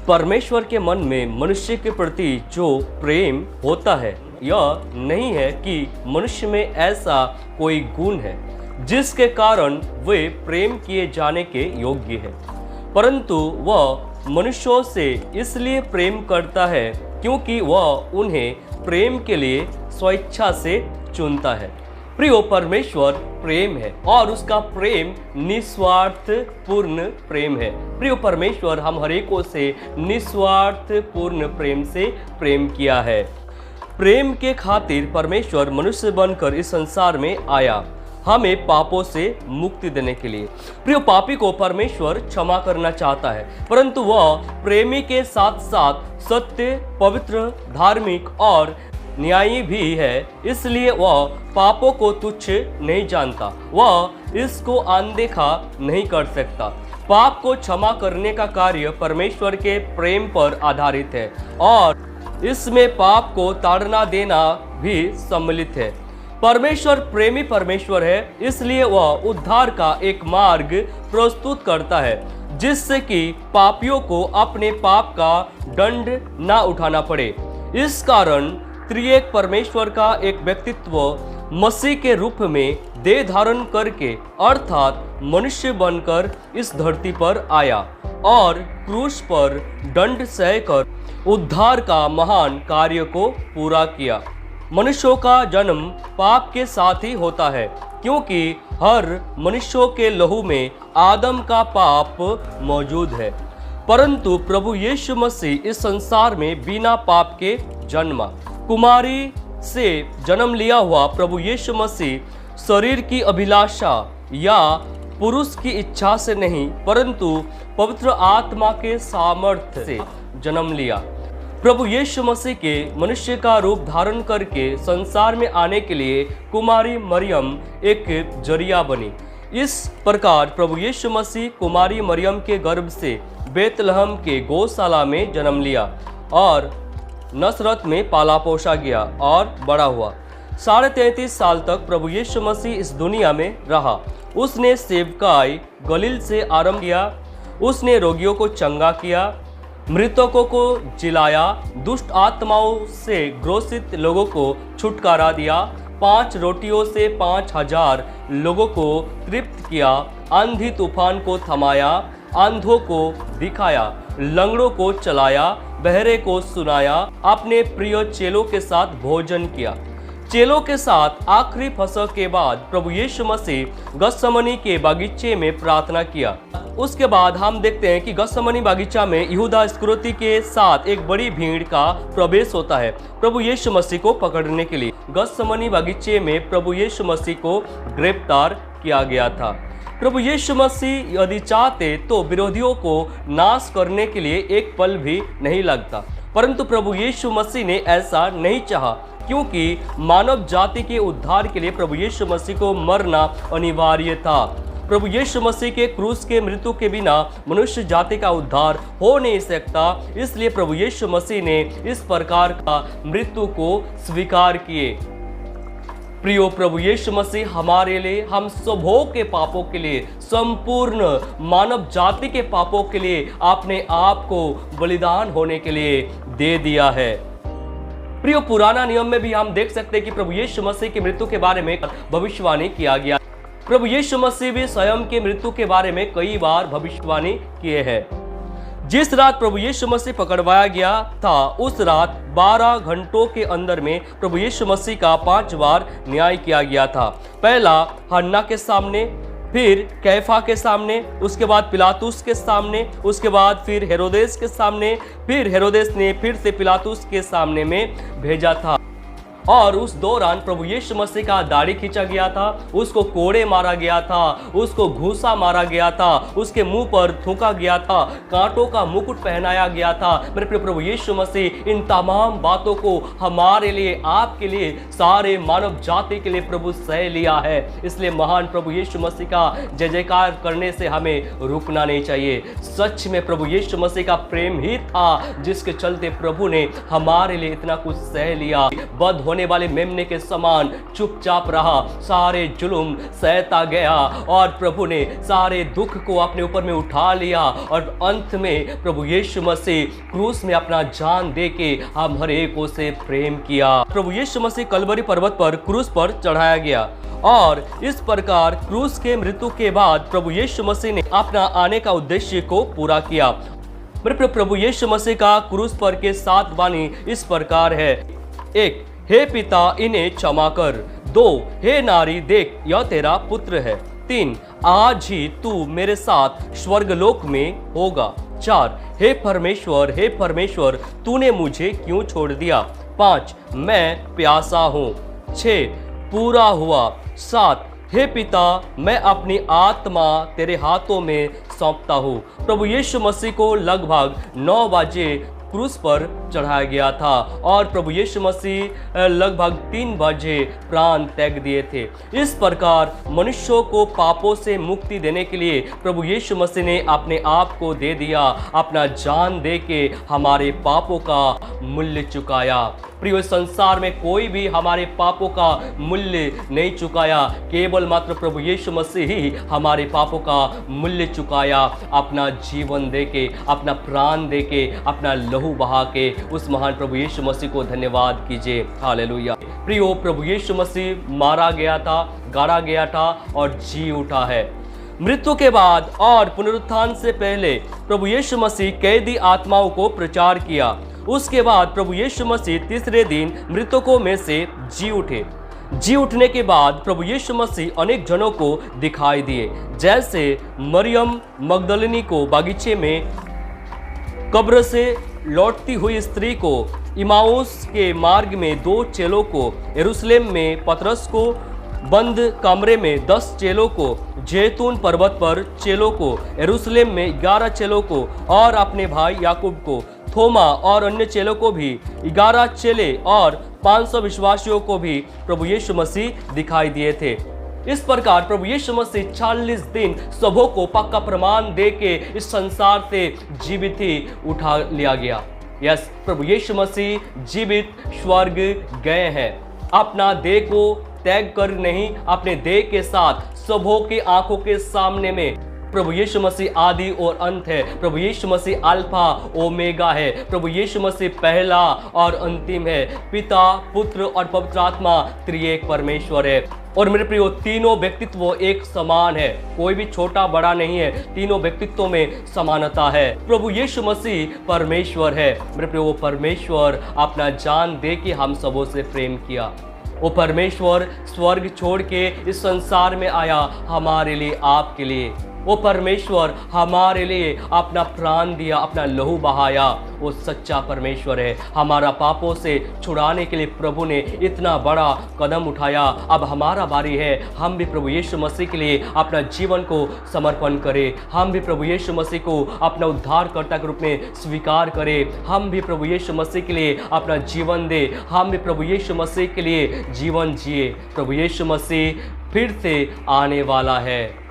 परमेश्वर के मन में मनुष्य के प्रति जो प्रेम होता है, यह नहीं है कि मनुष्य में ऐसा कोई गुण है जिसके कारण वे प्रेम किए जाने के योग्य है, परंतु वह मनुष्यों से इसलिए प्रेम करता है क्योंकि वह उन्हें प्रेम के लिए स्वेच्छा से चुनता है। प्रियो, परमेश्वर प्रेम है और उसका प्रेम निस्वार्थ पूर्ण प्रेम है। प्रियो, परमेश्वर हम हरेकों से निस्वार्थ पूर्ण प्रेम से प्रेम किया है। प्रेम के खातिर परमेश्वर मनुष्य बनकर इस संसार में आया, हमें पापों से मुक्ति देने के लिए। प्रियो, पापी को परमेश्वर क्षमा करना चाहता है, परंतु वह प्रेमी के साथ साथ सत्य, पवित्र, धार्मिक और न्यायी भी है, इसलिए वह पापों को तुच्छ नहीं जानता, वह इसको अनदेखा नहीं कर सकता। पाप को क्षमा करने का कार्य परमेश्वर के प्रेम पर आधारित है और इसमें पाप को ताड़ना देना भी सम्मिलित है। परमेश्वर प्रेमी परमेश्वर है, इसलिए वह उद्धार का एक मार्ग प्रस्तुत करता है जिससे कि पापियों को अपने पाप का दंड ना उठाना पड़े। इस कारण त्रिएक परमेश्वर का एक व्यक्तित्व मसीह के रूप में देह धारण करके अर्थात मनुष्य बनकर इस धरती पर आया और क्रूस पर दंड सहकर उद्धार का महान कार्य को पूरा किया। मनुष्यों का जन्म पाप के साथ ही होता है क्योंकि हर मनुष्यों के लहू में आदम का पाप मौजूद है, परंतु प्रभु यीशु मसीह इस संसार में बिना पाप के जन्मा। कुमारी से जन्म लिया हुआ प्रभु यीशु मसीह शरीर की अभिलाषा या पुरुष की इच्छा से नहीं, परंतु पवित्र आत्मा के सामर्थ्य से जन्म लिया। प्रभु यीशु मसीह के मनुष्य का रूप धारण करके संसार में आने के लिए कुमारी मरियम एक जरिया बनी। इस प्रकार प्रभु यीशु मसीह कुमारी मरियम के गर्भ से बेतलहम के गौशाला में जन्म लिया और नसरत में पाला पोसा गया और बड़ा हुआ। 33.5 साल तक प्रभु यीशु मसीह इस दुनिया में रहा। उसने सेवकाई गलील से आरंभ किया। उसने रोगियों को चंगा किया, मृतकों को जिलाया, दुष्ट आत्माओं से ग्रसित लोगों को छुटकारा दिया, 5 रोटियों से 5,000 लोगों को तृप्त किया, आंधी तूफान को थमाया, अंधों को दिखाया, लंगड़ों को चलाया, बहरे को सुनाया, अपने प्रिय चेलों के साथ भोजन किया। चेलों के साथ आखिरी फसह के बाद प्रभु यीशु मसीह गत्समनी के बागीचे में प्रार्थना किया। उसके बाद हम देखते हैं कि गत्समनी बागीचा में यहूदा इस्करियोती के साथ एक बड़ी भीड़ का प्रवेश होता है प्रभु यीशु मसीह को पकड़ने के लिए। गत्समनी बागीचे में प्रभु यीशु मसीह को गिरफ्तार किया गया था। प्रभु यीशु मसीह यदि चाहते तो विरोधियों को नाश करने के लिए एक पल भी नहीं लगता, परंतु प्रभु यीशु मसीह ने ऐसा नहीं चाहा क्योंकि मानव जाति के उद्धार के लिए प्रभु यीशु मसीह को मरना अनिवार्य था। प्रभु यीशु मसीह के क्रूस के मृत्यु के बिना मनुष्य जाति का उद्धार हो नहीं सकता, इसलिए प्रभु यीशु मसीह ने इस प्रकार का मृत्यु को स्वीकार किए। प्रियो, प्रभु यीशु मसीह हमारे लिए, हम सबों के पापों के लिए, संपूर्ण मानव जाति के पापों के लिए अपने आप को बलिदान होने के लिए दे दिया है। प्रियो, पुराना नियम में भी हम देख सकते हैं कि प्रभु यीशु मसीह की मृत्यु के बारे में भविष्यवाणी किया गया। प्रभु यीशु मसीह भी स्वयं के मृत्यु के बारे में कई बार भविष्यवाणी किए हैं। जिस रात प्रभु यीशु मसीह पकड़वाया गया था, उस रात 12 घंटों के अंदर में प्रभु यीशु मसीह का 5 बार न्याय किया गया था। पहला हन्ना के सामने, फिर कैफा के सामने, उसके बाद पिलातुस के सामने, उसके बाद फिर हेरोदेस के सामने, फिर हेरोदेस ने फिर से पिलातुस के सामने में भेजा था। और उस दौरान प्रभु यीशु मसीह का दाढ़ी खींचा गया था, उसको कोड़े मारा गया था, उसको घूसा मारा गया था, उसके मुंह पर थूका गया था, कांटों का मुकुट पहनाया गया था। मेरे प्रिय प्रभु यीशु मसीह इन तमाम बातों को हमारे लिए, आपके लिए, सारे मानव जाति के लिए प्रभु सह लिया है। इसलिए महान प्रभु यीशु मसीह का जय जयकार करने से हमें रुकना नहीं चाहिए। सच में प्रभु यीशु मसीह का प्रेम ही था जिसके चलते प्रभु ने हमारे लिए इतना कुछ सह लिया। बद होने वाले मेमने के समान चुपचाप रहा, सारे जुल्म सहता गया और प्रभु ने सारे दुख को अपने ऊपर में उठा लिया और अंत में प्रभु यीशु मसीह क्रूस में अपना जान दे के हम हर एक से प्रेम किया। प्रभु यीशु मसीह कलवरी पर्वत पर क्रूस पर चढ़ाया गया और इस प्रकार क्रूस के मृत्यु के बाद प्रभु यीशु मसीह ने अपना आने का उद्देश्य को पूरा किया। मेरे प्रभु यीशु मसीह का क्रूस पर के 7 वाणी इस प्रकार है। 1, हे पिता इन्हें क्षमा कर। 2, हे नारी देख यह तेरा पुत्र है। 3, आज ही तू मेरे साथ स्वर्गलोक में होगा। 4, हे परमेश्वर तूने मुझे क्यों छोड़ दिया। 5, मैं प्यासा हूँ। 6, पूरा हुआ। 7, हे पिता मैं अपनी आत्मा तेरे हाथों में सौंपता हूँ। प्रभु यीशु मसीह को लगभग 9 बजे क्रूस पर चढ़ाया गया था और प्रभु यीशु मसीह लगभग 3 बजे प्राण त्याग दिए थे। इस प्रकार मनुष्यों को पापों से मुक्ति देने के लिए प्रभु यीशु मसीह ने अपने आप को दे दिया, अपना जान दे के हमारे पापों का मूल्य चुकाया। प्रिय, संसार में कोई भी हमारे पापों का मूल्य नहीं चुकाया, केवल मात्र प्रभु यीशु मसीह ही हमारे पापों का मूल्य चुकाया, अपना जीवन देके, अपना प्राण देके, अपना लहू बहा के। उस महान प्रभु यीशु मसीह को धन्यवाद कीजिए। हालेलुया। प्रियो, प्रभु यीशु मसीह मारा गया था, गाड़ा गया था और जी उठा है। मृत्यु के बाद और पुनरुत्थान से पहले प्रभु यीशु मसीह कैदी आत्माओं को प्रचार किया। उसके बाद प्रभु यीशु मसीह तीसरे दिन मृतकों में से जी उठे। जी उठने के बाद प्रभु यीशु मसीह अनेक जनों को दिखाई दिए, जैसे मरियम मगदलिनी को बागीचे में, कब्र से लौटती हुई स्त्री को, इमाउस के मार्ग में 2 चेलों को, यरूशलेम में पतरस को, बंद कमरे में 10 चेलों को, जैतून पर्वत पर चेलों को, यरूशलेम में 11 चेलों को और अपने भाई याकूब को, थोमा और अन्य चेलों को भी, 11 चेले और 500 विश्वासियों को भी प्रभु यीशु मसीह दिखाई दिए थे। इस प्रकार प्रभु यीशु मसीह 40 दिन सबों को पक्का प्रमाण दे के इस संसार से जीवित ही उठा लिया गया। यस, प्रभु यीशु मसीह जीवित स्वर्ग गए हैं। अपना देह को त्याग कर नहीं, अपने देह के साथ सबों की आंखों के सामने में प्रभु यीशु मसीह आदि और अंत है। प्रभु यीशु मसीह अल्फा ओमेगा है। प्रभु यीशु मसीह पहला और अंतिम है। पिता, पुत्र और पवित्र आत्मा त्रिएक परमेश्वर है। और मेरे प्रियो, तीनों व्यक्तित्व एक समान है, कोई भी छोटा बड़ा नहीं है, तीनों व्यक्तित्वों में समानता है। प्रभु यीशु मसीह परमेश्वर है। मेरे प्रियो, वो परमेश्वर अपना जान दे के हम सबों से प्रेम किया। वो परमेश्वर स्वर्ग छोड़ के इस संसार में आया हमारे लिए, आपके लिए। वो परमेश्वर हमारे लिए अपना प्राण दिया, अपना लहू बहाया। वो सच्चा परमेश्वर है। हमारा पापों से छुड़ाने के लिए प्रभु ने इतना बड़ा कदम उठाया। अब हमारा बारी है, हम भी प्रभु यीशु मसीह के लिए अपना जीवन को समर्पण करें। हम भी प्रभु यीशु मसीह को अपना उद्धारकर्ता के रूप में स्वीकार करें। हम भी प्रभु यीशु मसीह के लिए अपना जीवन दे। हम भी प्रभु यीशु मसीह के लिए जीवन जिए। प्रभु यीशु मसीह फिर से आने वाला है।